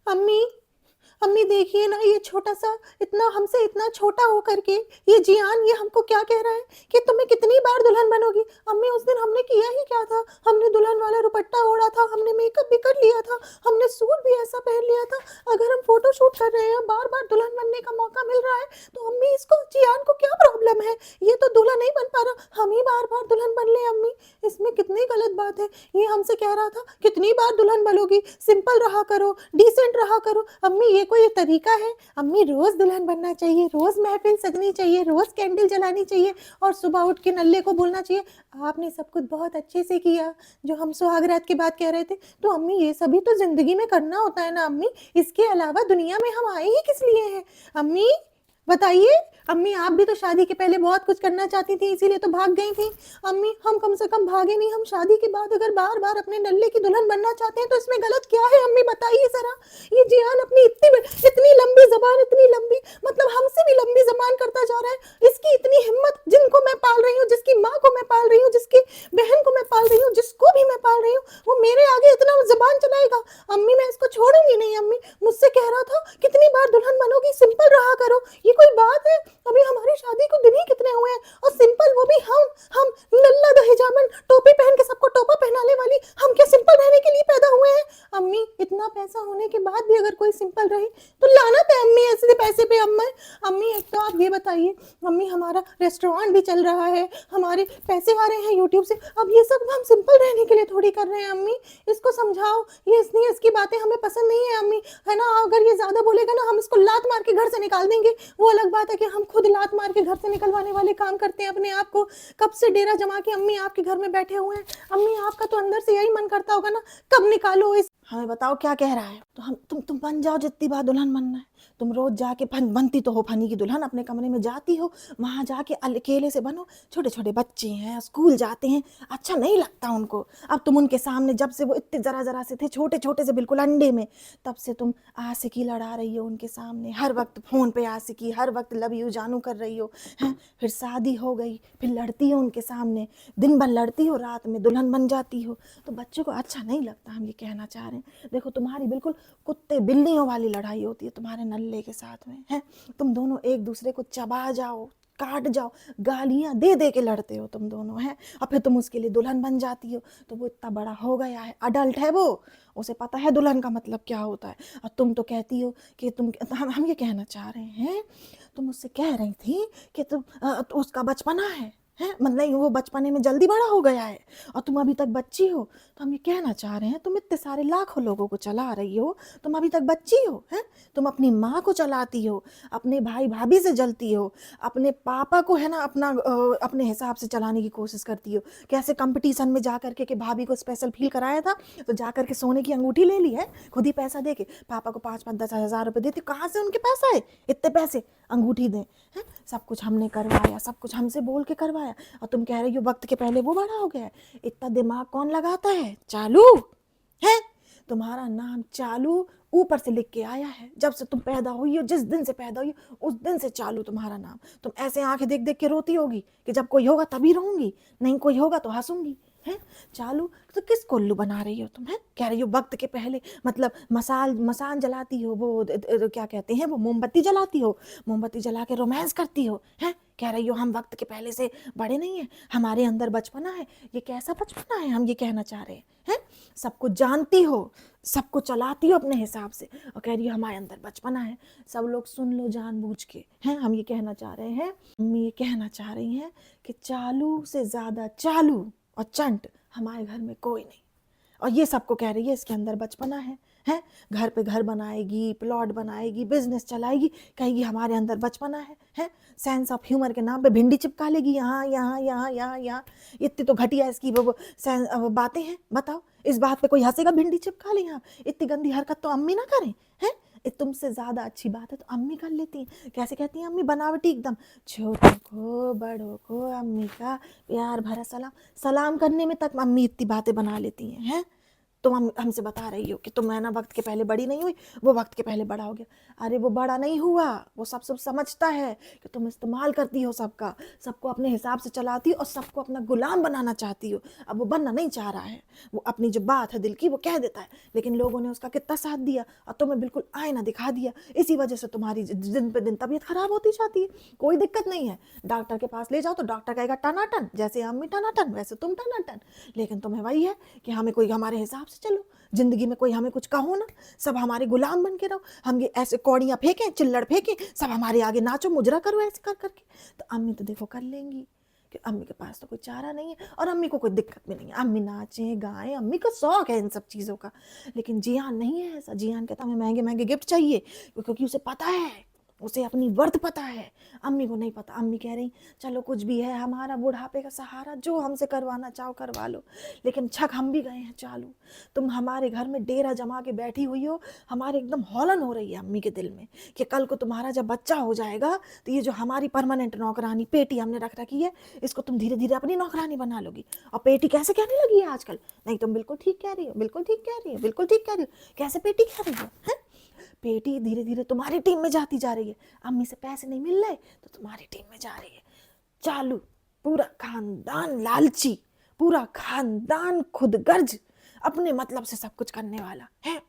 अम्मी, अम्मी देखिए ना, ये छोटा सा, इतना हमसे इतना छोटा हो करके ये जियान, ये हमको क्या कह रहा है कि तुम्हें कितनी बार दुल्हन बनोगी। अम्मी उस दिन हमने किया ही क्या था? हमने दुल्हन वाला दुपट्टा ओढ़ा था, हमने मेकअप भी कर लिया था, हमने सूट भी ऐसा पहन लिया था। अगर हम फोटो शूट कर रहे हैं, बार बार दुल्हन बनने का मौका मिल रहा है, तो अम्मी इसको जियान को क्या प्रॉब्लम है? ये तो दूल्हा नहीं बन पा रहा, हम ही बार बार दुल्हन बन ले अम्मी, इसमें कितनी गलत बात है। ये हमसे कह रहा था कितनी बार दुल्हन बनोगी, सिंपल रहा करो, डिसेंट रहा करो। अम्मी ये कोई तरीका है? अम्मी रोज दुल्हन बनना चाहिए, रोज महफिल सजनी चाहिए, रोज कैंडल जलानी चाहिए, और सुबह उठ के नल्ले को बोलना चाहिए आपने सब कुछ बहुत अच्छे से किया, जो हम सुहागरात की बात कह रहे थे। तो अम्मी ये सभी तो जिंदगी में करना होता है ना अम्मी, इसके अलावा दुनिया में हम आए ही किस लिए हैं? अम्मी बताइए। अम्मी आप भी तो शादी के पहले बहुत कुछ करना चाहती थी, इसीलिए तो भाग गई थी। अम्मी हम कम से कम भागे नहीं, हम शादी के बाद अगर बार बार अपने नल्ले की दुल्हन बनना चाहते हैं तो इसमें गलत क्या है? अम्मी बताइए जरा। ये जियान अपनी इतनी लंबी जबान, इतनी लंबी, मतलब हमसे भी लंबी जबान करता जा रहा है। इसकी इतनी हिम्मत, जिनको मैं पाल रही हूँ, जिसकी माँ को मैं पाल रही हूँ, जिसकी बहन को मैं पाल रही हूँ, जिसको भी मैं पाल रही हूँ, वो मेरे आगे इतना जबान चलाएगा? अम्मी मैं इसको छोड़ूंगी नहीं। अम्मी मुझसे कह रहा था कितनी बार दुल्हन बनोगी, सिंपल रहा करो। ये कोई बात है? अभी हमारी शादी को दिन ही कितने हुए हैं, और सिंपल, वो भी हम नल्ला दहेजामन, टोपी पहन के सबको टोपा पहनाने वाली, हम क्या सिंपल रहने के लिए पैदा हुए हैं? अम्मी इतना पैसा होने के बाद भी अगर कोई सिंपल रहे तो लानत है अम्मी ऐसे पैसे पे। अम्मी एक तो आप ये बताइए, अम्मी हमारा रेस्टोरेंट भी चल रहा है, हमारे पैसे आ रहे हैं यूट्यूब से, अब ये सब हम सिंपल रहने के लिए थोड़ी कर रहे हैं। अम्मी इसको समझाओ, ये इसलिए इसकी बातें हमें पसंद नहीं है अम्मी, है ना? अगर ये ज्यादा बोलेगा ना, हम इसको लात मार के घर से निकाल देंगे। वो अलग बात है कि हम खुद लात मार के घर से निकलवाने वाले काम करते हैं अपने आप को। कब से डेरा जमा के अम्मी आपके घर में बैठे हुए हैं। अम्मी आपका तो अंदर से यही मन करता होगा ना, कब निकालो इस। हमें बताओ क्या कह रहा है? तो हम तुम बन जाओ जितनी बार दुल्हन बनना है। तुम रोज जाके बनती तो हो फनी की दुल्हन, अपने कमरे में जाती हो, वहां जाके अकेले से बनो। छोटे छोटे बच्चे हैं, स्कूल जाते हैं, अच्छा नहीं लगता उनको। अब तुम उनके सामने, जब से वो इतने जरा जरा से थे, छोटे छोटे से बिल्कुल अंडे में, तब से तुम आशिकी लड़ा रही हो उनके सामने, हर वक्त फोन पे आशिकी, हर वक्त लव यू जानू कर रही हो, हैं? फिर शादी हो गई, फिर लड़ती हो उनके सामने, दिन भर लड़ती हो, रात में दुल्हन बन जाती हो। तो बच्चों को अच्छा नहीं लगता, हम ये कहना चाह रहे हैं। देखो तुम्हारी बिल्कुल कुत्ते बिल्लियों वाली लड़ाई होती है तुम्हारे नल्ले के साथ में, है? तुम दोनों एक दूसरे को चबा जाओ, काट जाओ, गालियां दे दे के लड़ते हो तुम दोनों, हैं? और फिर तुम उसके लिए दुल्हन बन जाती हो। तो वो इतना बड़ा हो गया है, अडल्ट है वो, उसे पता है दुल्हन का मतलब क्या होता है। और तुम तो कहती हो कि हम ये कहना चाह रहे हैं, तुम मुझसे कह रही थी कि तो उसका बचपना है, मतलब वो बचपने में जल्दी बड़ा हो गया है और तुम अभी तक बच्ची हो। तो हम ये कहना चाह रहे हैं, तुम इतने सारे लाखों लोगों को चला रही हो, तुम अभी तक बच्ची हो, हैं? तुम अपनी माँ को चलाती हो, अपने भाई भाभी से जलती हो, अपने पापा को, है ना, अपने हिसाब से चलाने की कोशिश करती हो। कैसे कंपटीशन में जा करके कि भाभी को स्पेशल फील कराया था, तो जा करके सोने की अंगूठी ले ली है, खुद ही पैसा दे के पापा को 5-5-10 हज़ार रुपये देती। कहाँ से उनके पैसा है इतने पैसे अंगूठी दें, हैं? सब कुछ हमने करवाया, सब कुछ हमसे बोल के करवाया, और तुम कह रही हो वक्त के पहले वो बड़ा हो गया। इतना दिमाग कौन लगाता है? चालू है। तुम्हारा नाम चालू ऊपर से लिख के आया है, जब से तुम पैदा हुई हो, जिस दिन से पैदा हुई हो, उस दिन से चालू तुम्हारा नाम। तुम ऐसे आंखें देख देख के रोती होगी कि जब कोई होगा तभी रोऊंगी, नहीं कोई होगा तो हंसूंगी, है? चालू तो किस कोल्लू बना रही हो तुम, है? कह रही हो वक्त के पहले, मतलब मसान जलाती हो, वो क्या कहते हैं, वो मोमबत्ती जलाती हो, मोमबत्ती जला के रोमांस करती हो, है? कह रही हो हम वक्त के पहले से बड़े नहीं है, हमारे अंदर बचपना है। ये कैसा बचपना है, हम ये कहना चाह रहे हैं? सब कुछ जानती हो, सबको चलाती हो अपने हिसाब से, और कह रही हो हमारे अंदर बचपना है। सब लोग सुन लो जानबूझ के, हैं? हम ये कहना चाह रहे हैं, हम ये कहना चाह रही हैं कि चालू से ज्यादा चालू और चंट हमारे घर में कोई नहीं। और ये सबको कह रही है इसके अंदर बचपना है। घर पे घर बनाएगी, प्लॉट बनाएगी, बिजनेस चलाएगी, कहेगी हमारे अंदर बचपना है? सेंस ऑफ ह्यूमर के नाम पे भिंडी चिपका लेगी यहाँ यहाँ यहाँ यहाँ यहाँ। इतनी तो घटिया इसकी वो बातें हैं। बताओ इस बात पे कोई हंसेगा? भिंडी चिपका ली यहाँ, इतनी गंदी हरकत तो अम्मी ना करें, हैं? तुमसे ज्यादा अच्छी बात है तो अम्मी कर लेती हैं। कैसे कहती हैं अम्मी, बनावटी एकदम, छोटों को बड़ों को अम्मी का प्यार भरा सलाम। सलाम करने में तक अम्मी इतनी बातें बना लेती हैं, हैं? तुम हमसे बता रही हो कि तुम है ना वक्त के पहले बड़ी नहीं हुई, वो वक्त के पहले बड़ा हो गया। अरे वो बड़ा नहीं हुआ, वो सब समझता है कि तुम इस्तेमाल करती हो सबका, सबको अपने हिसाब से चलाती हो और सबको अपना गुलाम बनाना चाहती हो। अब वो बनना नहीं चाह रहा है, वो अपनी जो बात है दिल की वो कह देता है, लेकिन लोगों ने उसका कितना साथ दिया और तुम्हें बिल्कुल आईना दिखा दिया। इसी वजह से तुम्हारी दिन पे दिन तबीयत खराब होती जाती है। कोई दिक्कत नहीं है, डॉक्टर के पास ले जाओ तो डॉक्टर कहेगा टनाटन, जैसे अम्मी टनाटन वैसे तुम टनाटन। लेकिन तुम्हें वही है कि हमें कोई हमारे हिसाब से चलो, जिंदगी में कोई हमें कुछ कहो ना, सब हमारे गुलाम बन के रहो। हम ये ऐसे कौड़ियां फेंकें, चिल्लड़ फेंकें, सब हमारे आगे नाचो मुजरा करो ऐसे कर करके। तो अम्मी तो देखो कर लेंगी, कि अम्मी के पास तो कोई चारा नहीं है और अम्मी को कोई दिक्कत भी नहीं है। अम्मी नाचें गाएं, अम्मी का शौक है इन सब चीज़ों का। लेकिन जियान नहीं है ऐसा। जियान कहता हमें महंगे महंगे गिफ्ट चाहिए, क्योंकि उसे पता है, उसे अपनी वर्थ पता है। अम्मी को नहीं पता। अम्मी कह रही चलो कुछ भी है, हमारा बुढ़ापे का सहारा, जो हमसे करवाना चाहो करवा लो। लेकिन छक हम भी गए हैं चालू। तुम हमारे घर में डेरा जमा के बैठी हुई हो, हमारे एकदम हौलन हो रही है अम्मी के दिल में कि कल को तुम्हारा जब बच्चा हो जाएगा तो ये जो हमारी परमानेंट नौकरानी पेटी हमने रख रखी है, इसको तुम धीरे धीरे अपनी नौकरानी बना लोगी। और पेटी कैसे कहने लगी है आजकल? नहीं तुम बिल्कुल ठीक कह रही हो, बिल्कुल ठीक कह रही हो, बिल्कुल ठीक कह रही हो। कैसे पेटी कह रही है? पेटी धीरे धीरे तुम्हारी टीम में जाती जा रही है। अम्मी से पैसे नहीं मिल रहे तो तुम्हारी टीम में जा रही है। चालू। पूरा खानदान लालची, पूरा खानदान खुदगर्ज, अपने मतलब से सब कुछ करने वाला है।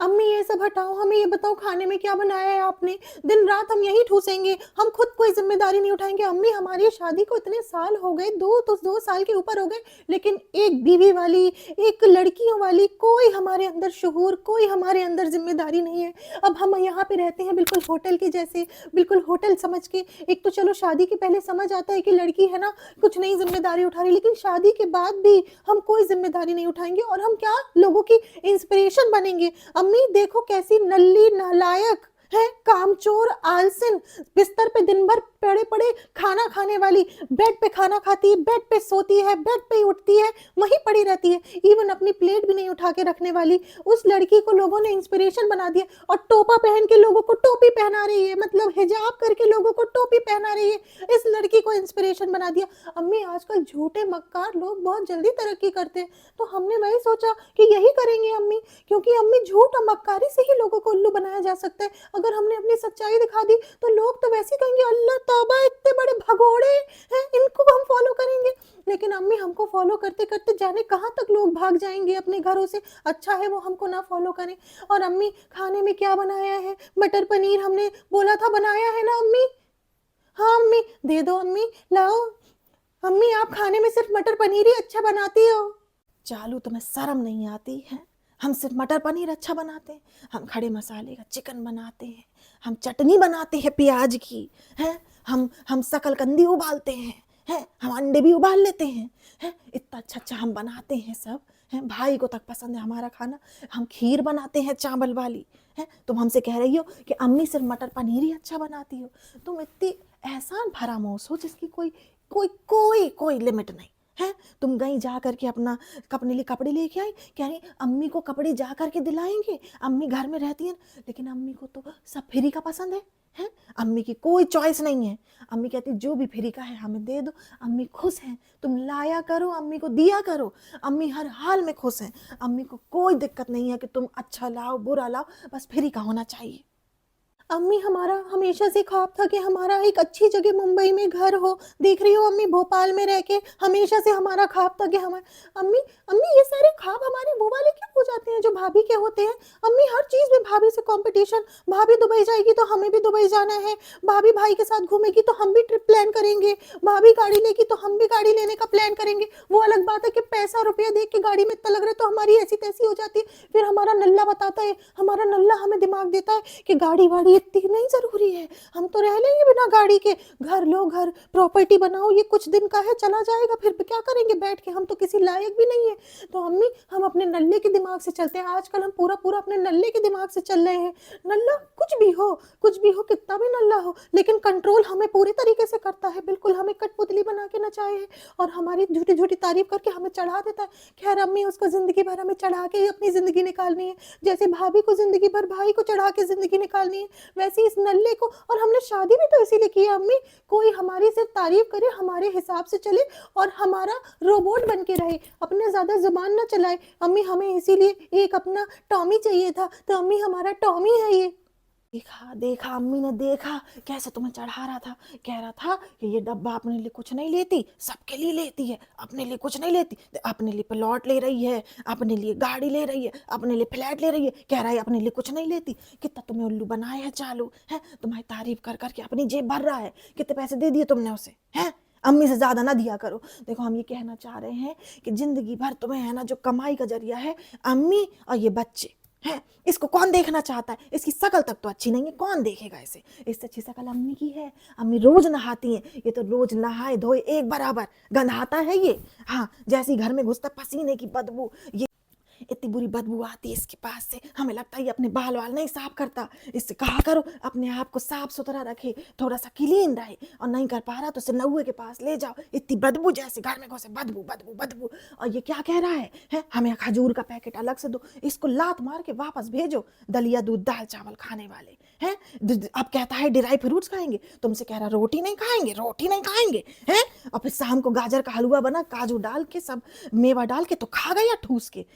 अम्मी ये सब हटाओ, हमें ये बताओ खाने में क्या बनाया है आपने? दिन रात हम यही ठूसेंगे, हम खुद कोई जिम्मेदारी नहीं उठाएंगे। अम्मी हमारी शादी को इतने साल हो गए, 2 साल के ऊपर हो गए, लेकिन एक बीवी वाली, एक लड़कियों वाली कोई हमारे अंदर शूर, कोई हमारे अंदर जिम्मेदारी नहीं है। अब हम यहाँ पे रहते हैं बिल्कुल होटल के जैसे, बिल्कुल होटल समझ के। एक तो चलो शादी के पहले समझ आता है कि लड़की है ना कुछ नई जिम्मेदारी उठा रही, लेकिन शादी के बाद भी हम कोई जिम्मेदारी नहीं उठाएंगे और हम क्या लोगों की इंस्पिरेशन बनेंगे। अम्मी देखो कैसी नल्ली नालायक है, कामचोर, आलसिन, बिस्तर पे दिन भर पड़े पड़े खाना खाने वाली, बेड पे खाना खाती है, बेड पे सोती है, बेड पे ही उठती है, वहीं पड़ी रहती है, इवन अपनी प्लेट भी नहीं उठा के रखने वाली। उस लड़की को लोगों ने इंस्पिरेशन बना दिया और टोपा पहन के लोगों को टोपी पहना रही है, मतलब हिजाब करके लोगों को टोपी पहना रही है। इस लड़की को इंस्पिरेशन बना दिया। अम्मी आजकल झूठे मक्कार लोग बहुत जल्दी तरक्की करते हैं, तो हमने वही सोचा कि यही करेंगे अम्मी, क्योंकि अम्मी झूठ और मक्कारी से ही लोगों को उल्लू बनाया जा सकता है। अगर हमने अपनी सच्चाई दिखा दी तो लोग तो वैसे ही कहेंगे अल्लाह तौबा, इतने बड़े भगोड़े हैं, इनको हम फॉलो करेंगे। लेकिन अम्मी हमको फॉलो करते करते जाने कहाँ तक लोग भाग जाएंगे अपने घरों से। अच्छा है वो हमको ना फॉलो करें। और अम्मी खाने में क्या बनाया है? मटर पनीर हमने बोला था बनाया है ना अम्मी? हाँ अम्मी दे दो, अम्मी लाओ। अम्मी आप खाने में सिर्फ मटर पनीर ही अच्छा बनाती हो। चालू तुम्हें शर्म नहीं आती है? हम सिर्फ मटर पनीर अच्छा बनाते हैं, हम खड़े मसाले का चिकन बनाते हैं, हम चटनी बनाते हैं प्याज की, हैं हम शकलकंदी उबालते हैं हम अंडे भी उबाल लेते हैं इतना अच्छा अच्छा हम बनाते हैं सब, हैं भाई को तक पसंद है हमारा खाना। हम खीर बनाते हैं चावल वाली, हैं तुम हमसे कह रही हो कि अम्मी सिर्फ मटर पनीर ही अच्छा बनाती हो। तुम इतनी एहसान फरामोश हो जिसकी कोई कोई कोई कोई लिमिट नहीं है। तुम गई जा करके अपने लिए कपड़े लेके आई, कह रही अम्मी को कपड़े जा करके दिलाएंगे, अम्मी घर में रहती हैं। लेकिन अम्मी को तो सब फ्री का पसंद है अम्मी की कोई चॉइस नहीं है। अम्मी कहती जो भी फ्री का है हमें दे दो, अम्मी खुश हैं, तुम लाया करो, अम्मी को दिया करो, अम्मी हर हाल में खुश हैं। अम्मी को कोई दिक्कत नहीं है कि तुम अच्छा लाओ बुरा लाओ, बस फ्री का होना चाहिए। अम्मी हमारा हमेशा से ख्वाब था कि हमारा एक अच्छी जगह मुंबई में घर हो। देख रही हो अम्मी भोपाल में रह के हमेशा से हमारा ख्वाब था कि हमारे अम्मी अम्मी ये सारे ख्वाब हमारे वो वाले क्यों हो जाते हैं जो भाभी के होते हैं? अम्मी हर चीज़ में भाभी से कंपटीशन, भाभी दुबई जाएगी तो हमें भी दुबई जाना है, भाभी भाई के साथ घूमेगी तो हम भी ट्रिप प्लान करेंगे, भाभी गाड़ी लेगी तो हम भी गाड़ी लेने का प्लान करेंगे। वो अलग बात है कि पैसा रुपया देख के गाड़ी में इतना लग रहा है तो हमारी ऐसी तैसी हो जाती है। फिर हमारा नल्ला बताता है, हमारा नल्ला हमें दिमाग देता है कि गाड़ी वाड़ी इतनी नहीं जरूरी है, हम तो रह लेंगे बिना गाड़ी के, घर लो, घर प्रॉपर्टी बनाओ, ये कुछ दिन का है चला जाएगा, फिर क्या करेंगे बैठ के, हम तो किसी लायक भी नहीं है। तो अम्मी हम अपने नल्ले के दिमाग से चलते हैं, आजकल हम पूरा पूरा अपने नल्ले के दिमाग से चल रहे हैं। नल्ला कुछ भी हो, कुछ भी हो, कितना भी नल्ला हो, लेकिन कंट्रोल हमें पूरे तरीके से करता है, बिल्कुल हमें कठपुतली बना के नचाए है और हमारी झूठी झूठी तारीफ करके हमें चढ़ा देता है। खैर अम्मी उसको जिंदगी भर हमें चढ़ा के ही अपनी जिंदगी निकालनी है, जैसे भाभी को जिंदगी भर भाई को चढ़ा के जिंदगी निकालनी है। वैसे इस नल्ले को, और हमने शादी भी तो इसीलिए की है अम्मी, कोई हमारी सिर्फ तारीफ करे, हमारे हिसाब से चले और हमारा रोबोट बन के रहे, अपने ज्यादा जुबान ना चलाए। अम्मी हमें इसीलिए एक अपना टॉमी चाहिए था, तो अम्मी हमारा टॉमी है ये। देखा देखा अम्मी ने देखा कैसे तुम्हें चढ़ा रहा था, कह रहा था कि ये डब्बा अपने लिए कुछ नहीं लेती, सबके लिए लेती है, अपने लिए कुछ नहीं लेती। अपने लिए प्लॉट ले रही है, अपने लिए गाड़ी ले रही है, अपने लिए फ्लैट ले रही है, कह रहा है अपने लिए कुछ नहीं लेती। कितना तुम्हें उल्लू बनाया है चालू है, तुम्हारी तारीफ कर करके अपनी जेब भर रहा है। कितने पैसे दे दिए तुमने उसे हैं? अम्मी से ज्यादा ना दिया करो। देखो हम ये कहना चाह रहे हैं कि जिंदगी भर तुम्हें है ना जो कमाई का जरिया है अम्मी और ये बच्चे है, इसको कौन देखना चाहता है? इसकी शकल तक तो अच्छी नहीं है, कौन देखेगा इसे? इससे अच्छी शकल अम्मी की है। अम्मी रोज नहाती हैं, ये तो रोज नहाए धोए एक बराबर गंधाता है ये। हाँ, जैसी घर में घुसता पसीने की बदबू, ये इतनी बुरी बदबू आती है इसके पास से, हमें लगता है ये अपने बाल वाल नहीं साफ करता। इससे कहा करो अपने आप को साफ सुथरा रखे, थोड़ा सा क्लीन रहे, और नहीं कर पा रहा तो उसे नौवे के पास ले जाओ। इतनी बदबू जैसे घर में घुसे बदबू बदबू बदबू। और ये क्या कह रहा है? हमें खजूर का पैकेट अलग से दो, इसको लात मार के वापस भेजो। दलिया दूध दाल चावल खाने वाले हैं। अब कहता है ड्राई फ्रूट्स खाएंगे, तुमसे कह रहा रोटी नहीं खाएंगे, रोटी नहीं खाएंगे हैं। और फिर शाम को गाजर का हलवा बना, काजू डाल के सब मेवा डाल के तो खा गया ठूस के।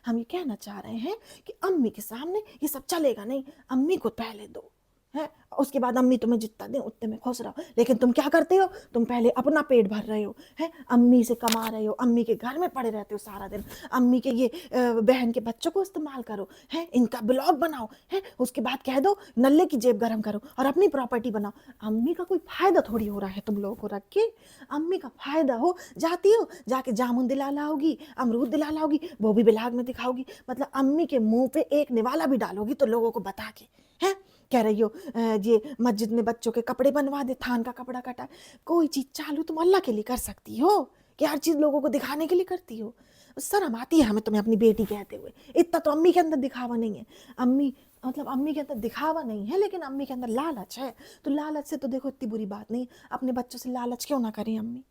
हम ये कहना चाह रहे हैं कि अम्मी के सामने ये सब चलेगा नहीं, अम्मी को पहले दो है, उसके बाद अम्मी तुम्हें जितना दें उतने में खुश रहो। लेकिन तुम क्या करते हो? तुम पहले अपना पेट भर रहे हो है, अम्मी से कमा रहे हो, अम्मी के घर में पड़े रहते हो सारा दिन, अम्मी के ये बहन के बच्चों को इस्तेमाल करो है, इनका ब्लॉग बनाओ है, उसके बाद कह दो नल्ले की जेब गर्म करो और अपनी प्रॉपर्टी बनाओ। अम्मी का कोई फायदा थोड़ी हो रहा है तुम लोगों को रख के। अम्मी का फायदा हो, जाती हो जाके जामुन दिला लाओगी, अमरूद दिला लाओगी, वो भी ब्लॉग में दिखाओगी, मतलब अम्मी के मुंह पे एक निवाला भी डालोगी तो लोगों को बता के है। कह रही हो ये मस्जिद में बच्चों के कपड़े बनवा दे, थान का कपड़ा कटा। कोई चीज चालू तुम अल्लाह के लिए कर सकती हो कि हर चीज लोगों को दिखाने के लिए करती हो? शर्म आती है हमें तुम्हें अपनी बेटी कहते हुए। इतना तो अम्मी के अंदर दिखावा नहीं है। अम्मी मतलब अम्मी के अंदर दिखावा नहीं है, लेकिन अम्मी के अंदर लालच है। तो लालच से तो देखो इतनी बुरी बात नहीं, अपने बच्चों से लालच क्यों ना करें अम्मी?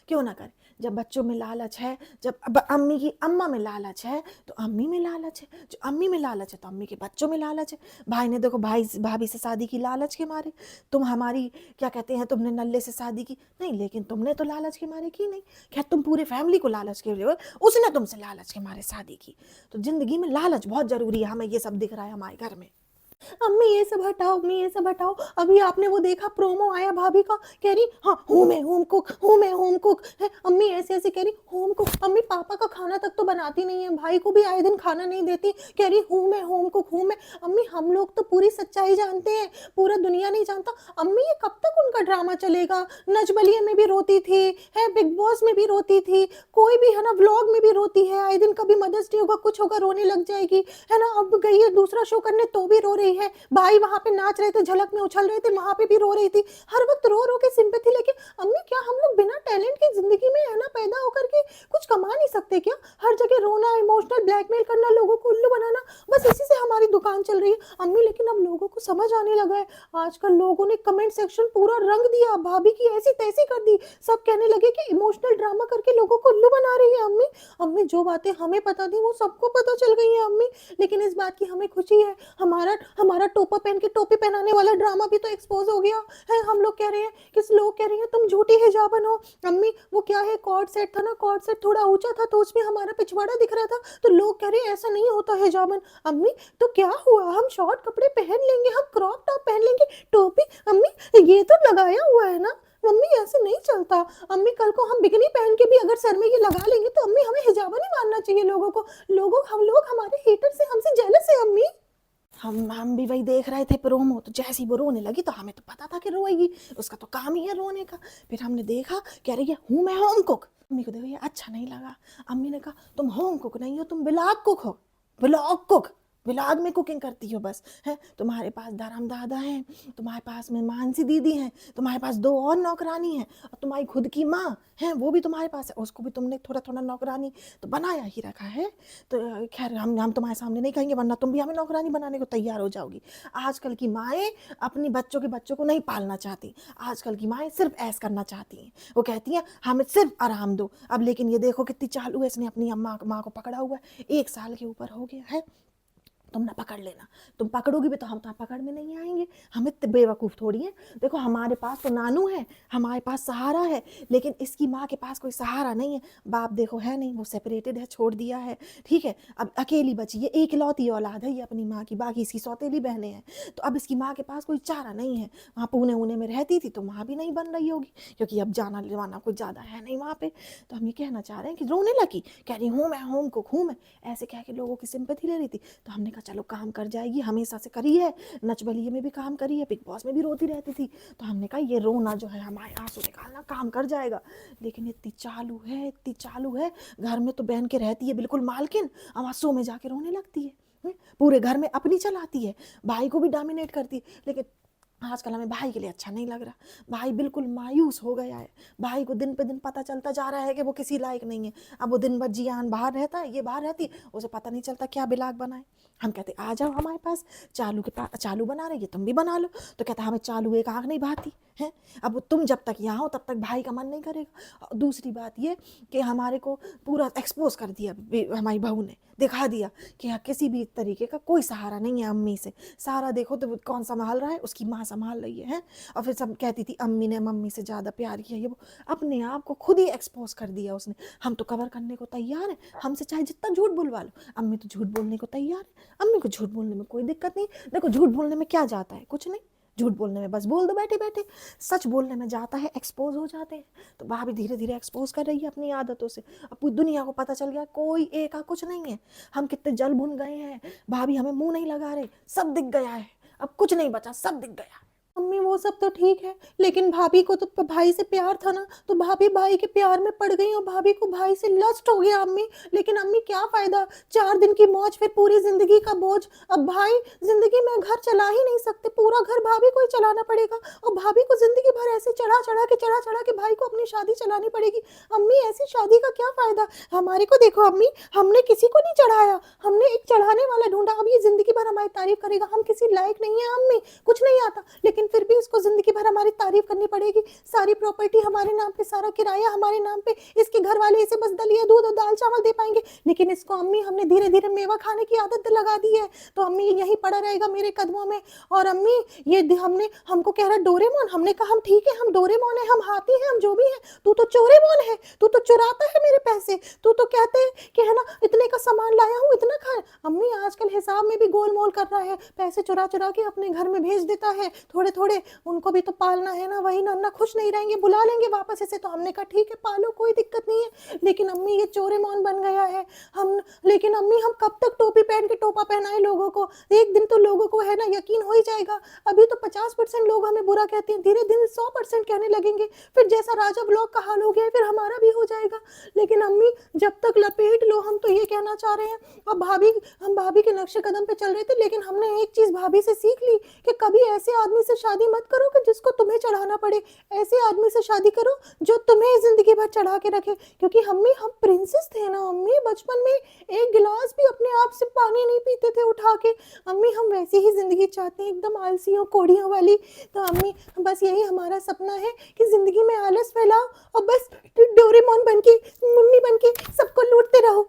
क्यों ना करें? जब बच्चों में लालच है, जब अम्मी की अम्मा में लालच है तो अम्मी में लालच है, जो अम्मी में लालच है तो अम्मी के बच्चों में लालच है। भाई ने देखो भाई भाभी से शादी की लालच के मारे, तुम हमारी क्या कहते हैं तुमने नल्ले से शादी की नहीं, लेकिन तुमने तो लालच के मारे की नहीं। खैर तुम पूरे फैमिली को लालच के लिए, उसने तुमसे लालच के मारे शादी की। तो जिंदगी में लालच बहुत जरूरी है, हमें ये सब दिख रहा है हमारे घर में। अम्मी ये सब हटाओ, अम्मी ये सब हटाओ। अभी आपने वो देखा प्रोमो आया भाभी का, कह रही हाँ हूँ मैं होम कुक, हूँ मैं होम कुक है। अम्मी ऐसे ऐसे कह रही होम कुक, अम्मी पापा का खाना तक तो बनाती नहीं है, भाई को भी आए दिन खाना नहीं देती, कह रही हूँ मैं होम कुक हूँ मैं। अम्मी हम लोग तो पूरी सच्चाई जानते हैं, पूरा दुनिया नहीं जानता। अम्मी ये कब तक उनका ड्रामा चलेगा? नच बलिए में भी रोती थी है, बिग बॉस में भी रोती थी, कोई भी है ना व्लॉग में भी रोती है, आए दिन कभी मदर्स डे होगा कुछ होगा रोने लग जाएगी है ना। अब गई है दूसरा शो करने तो भी रो रही है, भाई वहां पे नाच रहे थे, झलक में उछल रहे थे, वहां पे भी रो रही थी, हर वक्त रो रो के सिंपैथी लेके। अम्मी क्या हम लोग बिना टैलेंट की जिंदगी में है ना पैदा होकर के कुछ कमा नहीं सकते क्या? हर जगह रोना, इमोशनल ब्लैकमेल करना, लोगों को उल्लू बनाना, बस इसी से हमारी दुकान चल रही है अम्मी। लेकिन अब लोगों को समझ आने लगा है, आजकल लोगों ने कमेंट सेक्शन पूरा रंग दिया, भाभी की ऐसी तैसी कर दी, सब कहने लगे कि इमोशनल ड्रामा करके लोगों को उल्लू बना रही है अम्मी। अम्मी जो बातें हमें पता थी वो सबको पता चल गई है अम्मी, लेकिन इस बात की हमें खुशी है, हमारा हमारा टोपा पहन के टोपी पहनाने वाला ड्रामा भी तो एक्सपोज हो गया है। हम लोग कह रहे हैं, किस लोग कह रहे हैं तुम झूठी हिजाबन हो। अम्मी वो क्या है, कॉर्ड सेट था ना, कॉर्ड सेट थोड़ा ऊंचा था तो उसमें हमारा पिछवाड़ा दिख रहा था, तो लोग कह रहे हैं ऐसा नहीं होता हिजाबन। अम्मी तो क्या हुआ, हम शॉर्ट कपड़े पहन लेंगे, हम क्रॉप टॉप पहन लेंगे, टोपी अम्मी ये तो लगाया हुआ है ना। मम्मी ऐसे नहीं चलता अम्मी, कल को हम बिकनी पहन के भी अगर सर में ये लगा लेंगे तो अम्मी हमें हिजाबन ही मानना चाहिए लोगों को। हम लोग हमारे हेटर से हमसे जेलस है अम्मी। हम भी वही देख रहे थे प्रोमो, तो जैसी वो रोने लगी तो हमें तो पता था कि रोएगी, उसका तो काम ही है रोने का। फिर हमने देखा कह रही है हूँ मैं होम कुक। अम्मी को देखो ये अच्छा नहीं लगा, अम्मी ने कहा तुम होम कुक नहीं हो, तुम ब्लॉग कुक हो, ब्लॉग कुक, ब्लॉग में कुकिंग करती हो बस है। तुम्हारे पास धर्म दादा हैं, तुम्हारे पास में मानसी दीदी हैं, तुम्हारे पास 2 और नौकरानी हैं, और तुम्हारी खुद की माँ है वो भी तुम्हारे पास है, उसको भी तुमने थोड़ा थोड़ा नौकरानी तो बनाया ही रखा है। तो खैर हम तुम्हारे सामने नहीं कहेंगे, वरना तुम भी हमें नौकरानी बनाने को तैयार हो जाओगी। आजकल की माएँ अपनी बच्चों को नहीं पालना चाहती, आजकल की माएँ सिर्फ ऐश करना चाहती हैं, वो कहती हैं हमें सिर्फ आराम दो। अब लेकिन ये देखो कितनी चालू है, इसने अपनी माँ को पकड़ा हुआ है, 1 साल के ऊपर हो गया है, तुम ना पकड़ लेना, तुम पकड़ोगी भी तो हम तो पकड़ में नहीं आएंगे, हम इतने बेवकूफ़ थोड़ी हैं। देखो हमारे पास तो नानू है, हमारे पास सहारा है, लेकिन इसकी माँ के पास कोई सहारा नहीं है। बाप देखो है नहीं, वो सेपरेटेड है, छोड़ दिया है, ठीक है। अब अकेली बची है, एक लौती औलाद है ये अपनी माँ की, बाकी इसकी सौतेली बहनें हैं। तो अब इसकी माँ के पास कोई चारा नहीं है। वहाँ पुणे ऊने में रहती थी तो वहाँ भी नहीं बन रही होगी, क्योंकि अब जाना जमाना कुछ ज़्यादा है नहीं वहाँ पे। तो हम ये कहना चाह रहे हैं कि रोने लगी, कह रही हूँ मैं होम कुक हूँ मैं, ऐसे कह के लोगों की सिंपैथी ले रही थी। तो हमने कहा चलो काम कर जाएगी, हमेशा से करी है, नच बलिए में भी काम करी है, बिग बॉस में भी रोती रहती थी। तो हमने कहा ये रोना जो है, हमारे आंसू निकालना काम कर जाएगा। लेकिन इतनी चालू है, इतनी चालू है, घर में तो बहन के रहती है बिल्कुल मालकिन, आंसू में जाके रोने लगती है। पूरे घर में अपनी चलाती है, भाई को भी डोमिनेट करती है। लेकिन आजकल हमें भाई के लिए अच्छा नहीं लग रहा, भाई बिल्कुल मायूस हो गया है। भाई को दिन पे दिन पता चलता जा रहा है कि वो किसी लायक नहीं है। अब वो दिन भर जियान बाहर रहता है, ये बाहर रहती है, उसे पता नहीं चलता क्या बिलाक बनाए। हम कहते आ जाओ हमारे पास, चालू के पास चालू बना रही है, तुम भी बना लो। तो कहता हमें चालू एक आँख नहीं भाती है। अब तुम जब तक यहाँ हो तब तक भाई का मन नहीं करेगा। और दूसरी बात ये कि हमारे को पूरा एक्सपोज कर दिया हमारी बहू ने, दिखा दिया कि किसी भी तरीके का कोई सहारा नहीं है अम्मी से। सहारा देखो तो कौन संभाल रहा है, उसकी माँ संभाल रही है। और फिर सब कहती थी अम्मी ने मम्मी से ज़्यादा प्यार किया, ये वो अपने आप को खुद ही एक्सपोज कर दिया उसने। हम तो कवर करने को तैयार है, हमसे चाहे जितना झूठ बुलवा लो, अम्मी तो झूठ बोलने को तैयार है। अम्मी को झूठ बोलने में कोई दिक्कत नहीं। देखो झूठ बोलने में क्या जाता है, कुछ नहीं, झूठ बोलने में बस बोल दो बैठे बैठे। सच बोलने में जाता है, एक्सपोज हो जाते हैं। तो भाभी धीरे धीरे एक्सपोज कर रही है अपनी आदतों से। अब पूरी दुनिया को पता चल गया कोई एक का कुछ नहीं है। हम कितने जल भुन गए हैं, भाभी हमें मुंह नहीं लगा रहे, सब दिख गया है, अब कुछ नहीं बचा, सब दिख गया। मम्मी वो सब तो ठीक है, लेकिन भाभी को तो भाई से प्यार था ना, तो भाभी भाई के प्यार में पड़ गई और भाभी को भाई से लस्ट हो गया अम्मी। लेकिन अम्मी क्या फायदा, 4 दिन की मौज फिर पूरी जिंदगी का बोझ। अब भाई जिंदगी में घर चला ही नहीं सकते, पूरा घर भाभी को ही चलाना पड़ेगा। और भाभी को जिंदगी भर ऐसे चढ़ा चढ़ा के भाई को अपनी शादी चलानी पड़ेगी। अम्मी ऐसी शादी का क्या फायदा। हमारे को देखो अम्मी, हमने किसी को नहीं चढ़ाया, हमने एक चढ़ाने वाला ढूंढा। अब ये जिंदगी भर हमारी तारीफ करेगा, हम किसी लायक नहीं है अम्मी, कुछ नहीं आता, लेकिन फिर भी इसको जिंदगी भर हमारी तारीफ करनी पड़ेगी। सारी प्रॉपर्टी हमारे नाम पे, सारा किराया हमारे नाम पे, इसके घर वाले इसे बस दलिया दूध और दाल चावल दे पाएंगे। लेकिन इसको अम्मी हमने धीरे धीरे मेवा खाने की आदत लगा दी है, तो अम्मी यही पड़ा रहेगा मेरे कदमों में। और अम्मी ये हमने हमको कह रहा डोरेमोन, हमने कहा हम ठीक है, हम डोरेमोन है, हम हाथी है, हम जो भी है, तू तो चोरेमोन है, तू तो चुराता है मेरे पैसे, तू तो कहते हैं कि है ना इतने का सामान लाया हूँ इतना खा। अम्मी आजकल हिसाब में भी गोलमोल कर रहा है, पैसे चुरा चुरा के अपने घर में भेज देता है थोड़े थोड़े, उनको भी तो पालना है ना, वही ना खुश नहीं रहेंगे, बुला लेंगे वापस इसे। तो हमने कहा ठीक है पालो, कोई दिक्कत नहीं है। लेकिन अम्मी ये चोरेमोन बन गया है हम। लेकिन अम्मी हम कब तक टोपी पहन के टोपा पहनाए लोगों को, एक दिन तो लोगों को है ना यकीन हो ही जाएगा। अभी तो 50% लोग हमें बुरा कहते हैं, धीरे धीरे 100% कहने लगेंगे, फिर जैसा राजा ब्लॉग का हाल हो गया है फिर हमारा भी हो जाएगा। लेकिन अम्मी जब तक लपेट लो, हम तो ये कहना चाह रहे हैं। और भाभी, हम भाभी के नक्शे कदम पे चल रहे थे, लेकिन हमने एक चीज भाभी से सीख ली कि कभी ऐसे आदमी से शादी मत करो कि जिसको तुम्हें चढ़ाना पड़े, ऐसे आदमी से शादी करो जो तुम्हें जिंदगी भर चढ़ा के रखे। क्योंकि हम प्रिंसेस थे ना अम्मी, बचपन में एक गिलास भी अपने आप से पानी नहीं पीते थे उठा के। अम्मी हम वैसी ही जिंदगी चाहते हैं, एकदम आलसियों कोड़ियों वाली। तो अम्मी बस यही हमारा सपना है कि जिंदगी में आलस फैलाओ और बस डोरेमोन बन के, मुन्नी बन के सबको लूटते रहो।